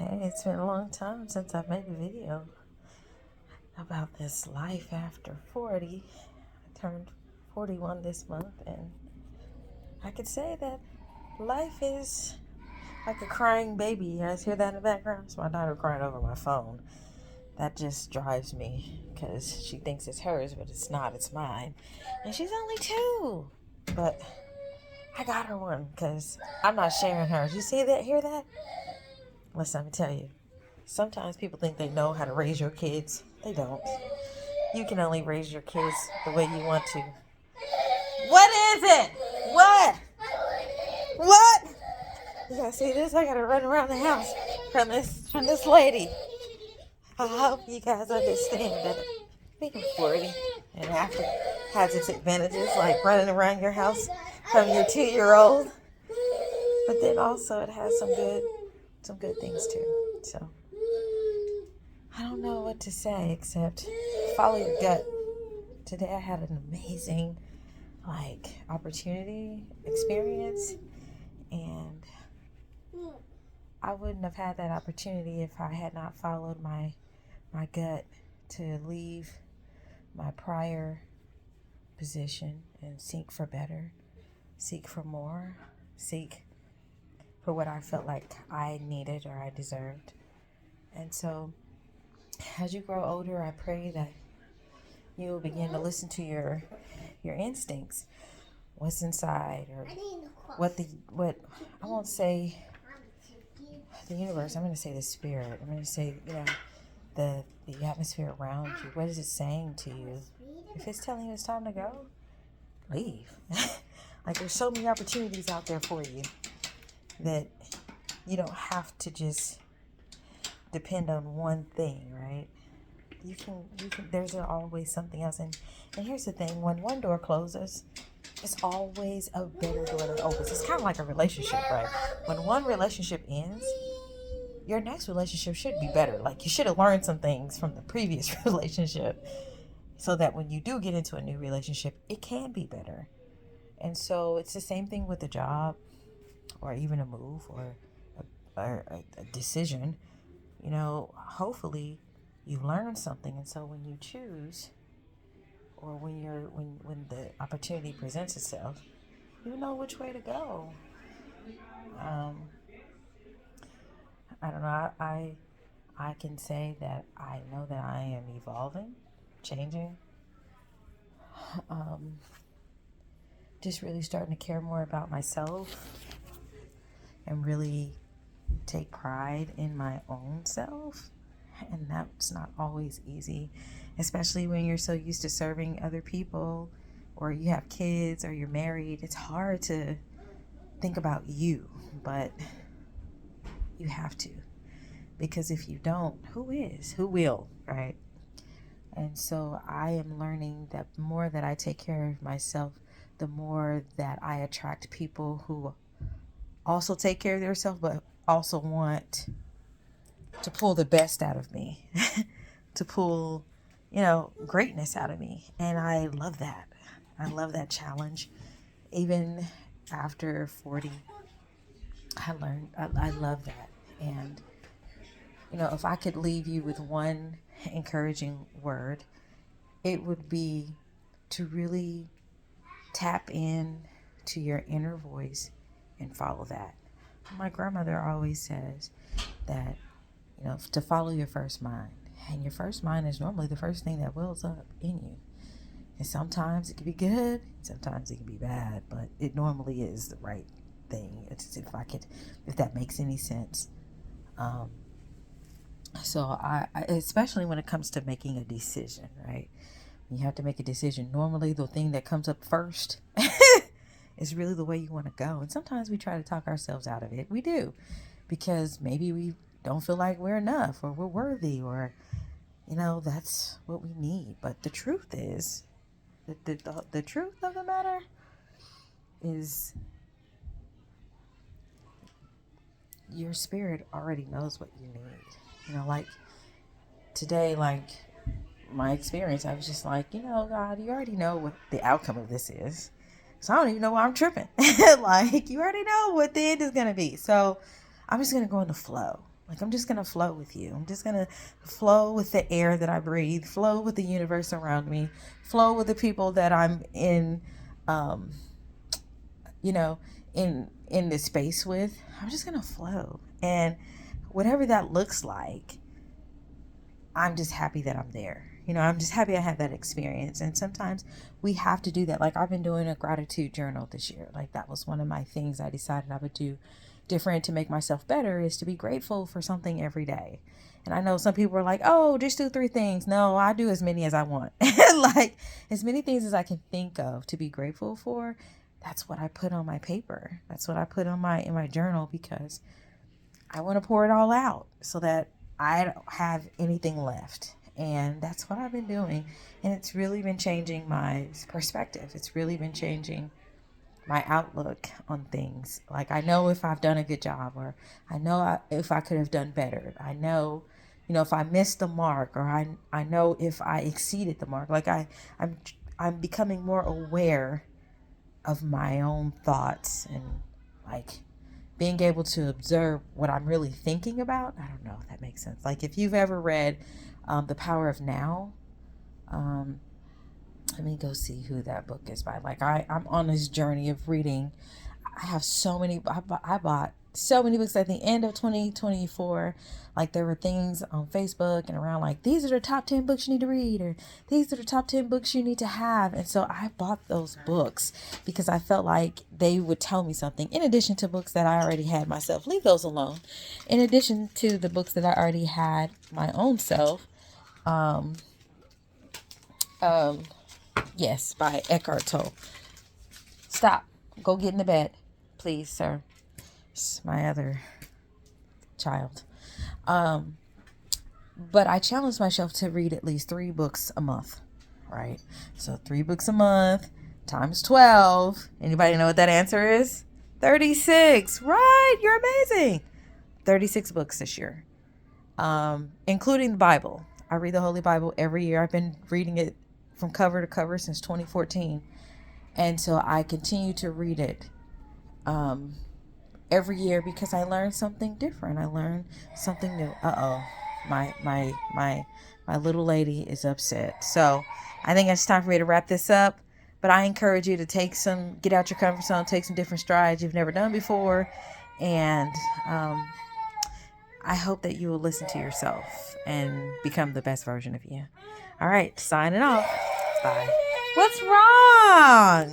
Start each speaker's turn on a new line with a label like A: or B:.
A: Hey, it's been a long time since I've made a video about this life after 40. I turned 41 this month, and I could say that life is like a crying baby. You guys hear that in the background? It's my daughter crying over my phone. That just drives me because she thinks it's hers, but it's not. It's mine. And she's only 2. But I got her one because I'm not sharing hers. You see that? Hear that? Listen, let me tell you. Sometimes people think they know how to raise your kids. They don't. You can only raise your kids the way you want to. What is it? What? What? You gotta see this? I gotta run around the house from this lady. I hope you guys understand that being 40 and after has its advantages, like running around your house from your 2-year-old. But then also it has some good things too. So I don't know what to say except follow your gut. Today I had an amazing opportunity, experience, and I wouldn't have had that opportunity if I had not followed my gut to leave my prior position and seek for better, seek for more, seek for what I felt like I needed or I deserved. And so as you grow older, I pray that you'll begin to listen to your instincts, what's inside, or what I won't say the universe, I'm going to say the spirit. I'm going to say, the atmosphere around you. What is it saying to you? If it's telling you it's time to go, leave. There's so many opportunities out there for you that you don't have to just depend on one thing, right? You can there's always something else. And here's the thing, when one door closes, it's always a better door that opens. It's kind of like a relationship, right? When one relationship ends, your next relationship should be better. Like, you should have learned some things from the previous relationship so that when you do get into a new relationship, it can be better. And so it's the same thing with a job or even a move or a decision. Hopefully you learn something. And so when you choose, or when the opportunity presents itself, you know which way to go. I don't know. I can say that I know that I am evolving, changing, just really starting to care more about myself and really take pride in my own self. And that's not always easy, especially when you're so used to serving other people, or you have kids, or you're married. It's hard to think about you, but you have to, because if you don't, who will, right? And so I am learning that the more that I take care of myself, the more that I attract people who also take care of themselves, but also want to pull the best out of me, to pull, greatness out of me. And I love that. I love that challenge. Even after 40, I love that. And, if I could leave you with one encouraging word, it would be to really tap in to your inner voice and follow that. My grandmother always says that, to follow your first mind. And your first mind is normally the first thing that wells up in you. And sometimes it can be good, sometimes it can be bad, but it normally is the right thing. It's if that makes any sense. So I especially when it comes to making a decision, right? When you have to make a decision, normally the thing that comes up first is really the way you want to go. And sometimes we try to talk ourselves out of it. We do, because maybe we don't feel like we're enough, or we're worthy, or that's what we need. But the truth is, the truth of the matter is, your spirit already knows what you need. Like today, my experience, I was just like, God, you already know what the outcome of this is. So I don't even know why I'm tripping. You already know what the end is going to be. So I'm just going to go in the flow. Like, I'm just going to flow with you. I'm just going to flow with the air that I breathe, flow with the universe around me, flow with the people that I'm in, you know, in this space with. I'm just going to flow. And whatever that looks like, I'm just happy that I'm there. I'm just happy I had that experience. And sometimes we have to do that. Like, I've been doing a gratitude journal this year. Like, that was one of my things I decided I would do different to make myself better, is to be grateful for something every day. And I know some people are like, oh, just do 3 things. No, I do as many as I want. Like, as many things as I can think of to be grateful for. That's what I put on my paper. That's what I put on in my journal, because I want to pour it all out so that I don't have anything left. And that's what I've been doing. And it's really been changing my perspective. It's really been changing my outlook on things. Like, I know if I've done a good job, or I know if I could have done better. I know, if I missed the mark, or I know if I exceeded the mark. Like, I'm becoming more aware of my own thoughts, and like being able to observe what I'm really thinking about. I don't know if that makes sense. Like, if you've ever read The Power of Now, let me go see who that book is by. Like, I'm on this journey of reading. I have so many, I bought so many books at the end of 2024. Like, there were things on Facebook and around, like, these are the top 10 books you need to read, or these are the top 10 books you need to have. And so I bought those books because I felt like they would tell me something, in addition to books that I already had myself. Leave those alone. In addition to the books that I already had my own self. Yes, by Eckhart Tolle. Stop. Go get in the bed, please, sir. It's my other child. But I challenged myself to read at least 3 books a month, right? So 3 books a month times 12. Anybody know what that answer is? 36. Right. You're amazing. 36 books this year, including the Bible. I read the Holy Bible every year. I've been reading it from cover to cover since 2014. And so I continue to read it every year, because I learn something different. I learn something new. My little lady is upset. So I think it's time for me to wrap this up. But I encourage you to get out your comfort zone, take some different strides you've never done before. And I hope that you will listen to yourself and become the best version of you. All right, signing off. Bye. What's wrong?